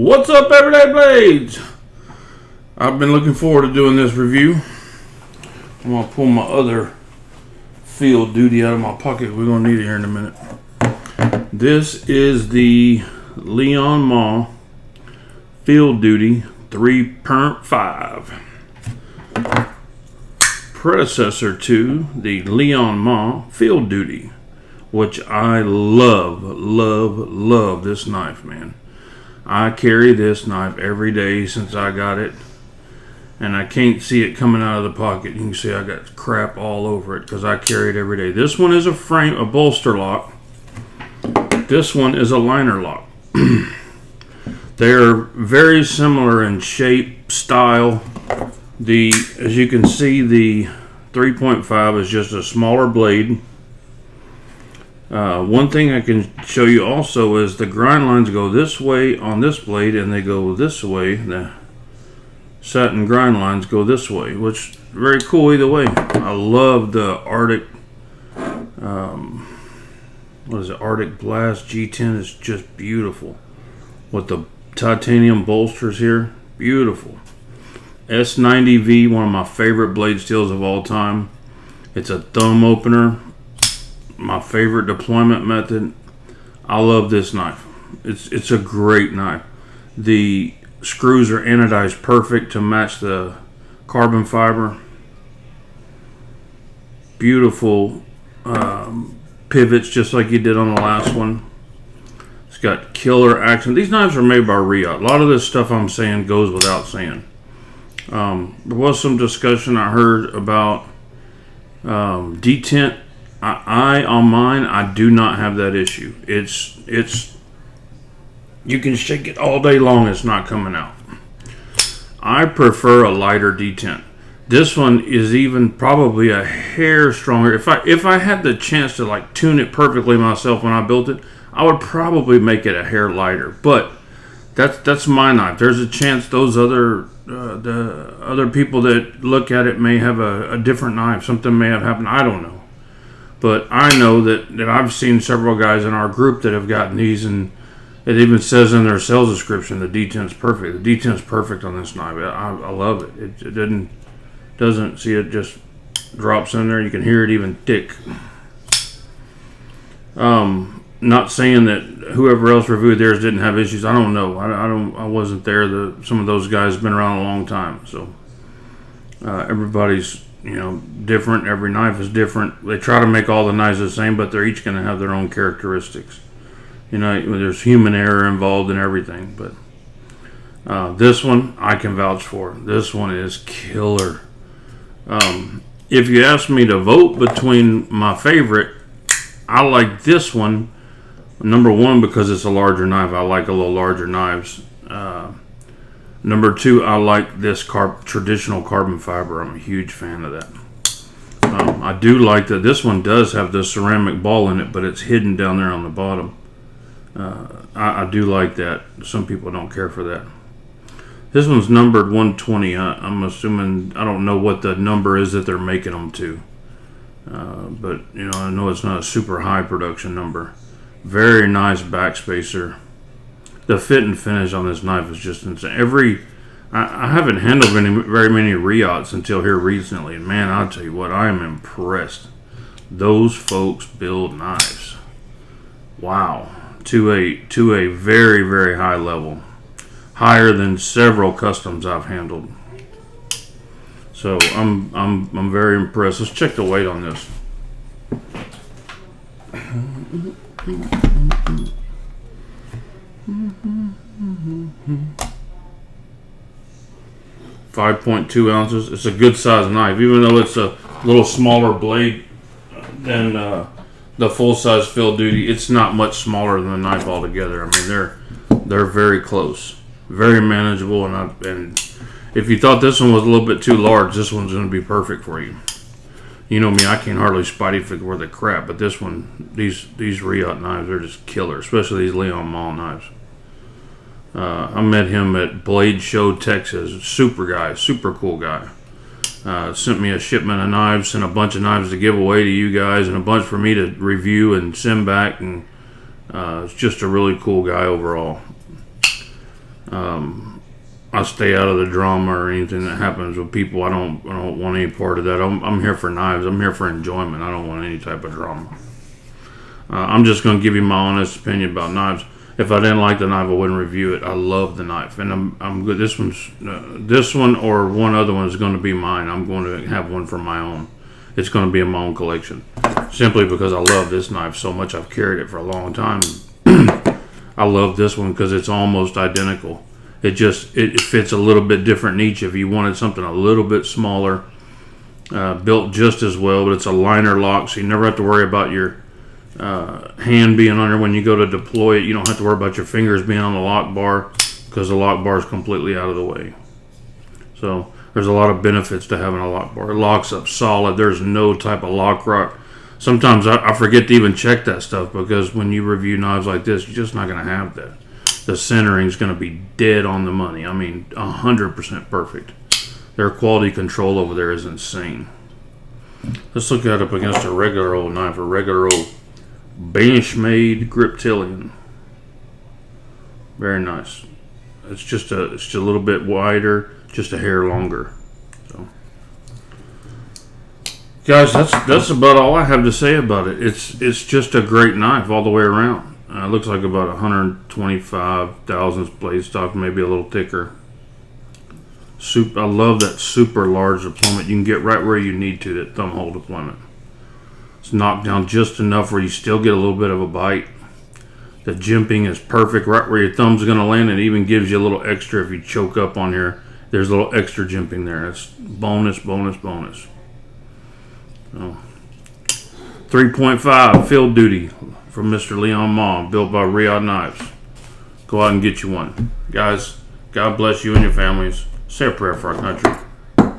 What's up, Everyday Blades? I've been looking forward to doing this review. I'm going to pull my other field duty out of my pocket. We're going to need it here in a minute. This is the Liong Field Duty 3.5. Predecessor to the Liong Field Duty, which I love this knife, man. I carry this knife every day since I got it, and I can't see it coming out of the pocket. You can see I got crap all over it because I carry it every day. This one is a bolster lock. This one is a liner lock. They're very similar in shape, style. As you can see, the 3.5 is just a smaller blade. One thing I can show you also is the grind lines go this way on this blade, and they go this way. The satin grind lines go this way, which is very cool either way. I love the Arctic, Arctic Blast G10 is just beautiful. With the titanium bolsters here, beautiful. S90V, one of my favorite blade steels of all time. It's a thumb opener. My favorite deployment method. I love this knife. It's a great knife. The screws are anodized perfect to match the carbon fiber. Beautiful pivots, just like you did on the last one. It's got killer action. These knives are made by Riot. A lot of this stuff I'm saying goes without saying. There was some discussion I heard about detent. On mine, I do not have that issue. It's you can shake it all day long, it's not coming out. I prefer a lighter detent. This one is even probably a hair stronger. If I had the chance to like tune it perfectly myself when I built it, I would probably make it a hair lighter. But that's my knife. There's a chance those the other people that look at it may have a different knife. Something may have happened. I don't know. But I know that I've seen several guys in our group that have gotten these, and it even says in their sales description the detent's perfect. The detent's perfect on this knife. I love it. It doesn't see it just drops in there. You can hear it even tick. Not saying that whoever else reviewed theirs didn't have issues. I don't know. I wasn't there. Some of those guys have been around a long time, so everybody's different. Every knife is different. They try to make all the knives the same, but they're each going to have their own characteristics. There's human error involved in everything, but this one I can vouch for. This one is killer. If you ask me to vote between my favorite, I like this one. Number one, because it's a larger knife. I like a little larger knives. Number two, I like this traditional carbon fiber. I'm a huge fan of that. I do like that this one does have the ceramic ball in it, but it's hidden down there on the bottom. I do like that. Some people don't care for that. This one's numbered 120. I'm assuming, I don't know what the number is that they're making them to. But, I know it's not a super high production number. Very nice backspacer. The fit and finish on this knife is just insane. I haven't handled very many Riots until here recently, and man, I'll tell you what, I am impressed. Those folks build knives. Wow, to a very, very high level, higher than several customs I've handled. So I'm very impressed. Let's check the weight on this. 5.2 ounces. It's a good sized knife, even though it's a little smaller blade than the full size field duty. It's not much smaller than the knife altogether. I mean, they're very close, very manageable, and if you thought this one was a little bit too large, this one's going to be perfect for you. You know me, I can't hardly spidey figure worth of crap, but this one, these Riot knives are just killer, especially these Liong knives. I met him at Blade Show, Texas. Super guy, super cool guy. Sent me a shipment of knives, sent a bunch of knives to give away to you guys, and a bunch for me to review and send back. And it's just a really cool guy overall. I stay out of the drama or anything that happens with people. I don't want any part of that. I'm here for knives. I'm here for enjoyment. I don't want any type of drama. I'm just going to give you my honest opinion about knives. If I didn't like the knife, I wouldn't review it. I love the knife, and I'm good. This one or one other one is going to be mine. I'm going to have one for my own. It's going to be in my own collection, simply because I love this knife so much. I've carried it for a long time. I love this one because it's almost identical. It fits a little bit different niche. If you wanted something a little bit smaller, built just as well, but it's a liner lock, so you never have to worry about your hand being on there when you go to deploy it. You don't have to worry about your fingers being on the lock bar because the lock bar is completely out of the way. So there's a lot of benefits to having a lock bar. It locks up solid. There's no type of lock rock. Sometimes I forget to even check that stuff because when you review knives like this, you're just not going to have that. The centering is going to be dead on the money. I mean, 100% perfect. Their quality control over there is insane. Let's look that up against a regular old knife, a regular old Benchmade Griptilian. Very nice. It's just a little bit wider, just a hair longer. So, guys, that's about all I have to say about it. It's just a great knife all the way around. It looks like about 125 thousandths blade stock, maybe a little thicker. I love that super large deployment. You can get right where you need to, that thumb hole deployment. It's knocked down just enough where you still get a little bit of a bite. The jimping is perfect right where your thumb's going to land. It even gives you a little extra if you choke up on here. There's a little extra jimping there. It's bonus. So, 3.5 field duty from Mr. Liong Ma, built by Riyadh Knives. Go out and get you one. Guys, God bless you and your families. Say a prayer for our country.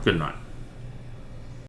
Good night.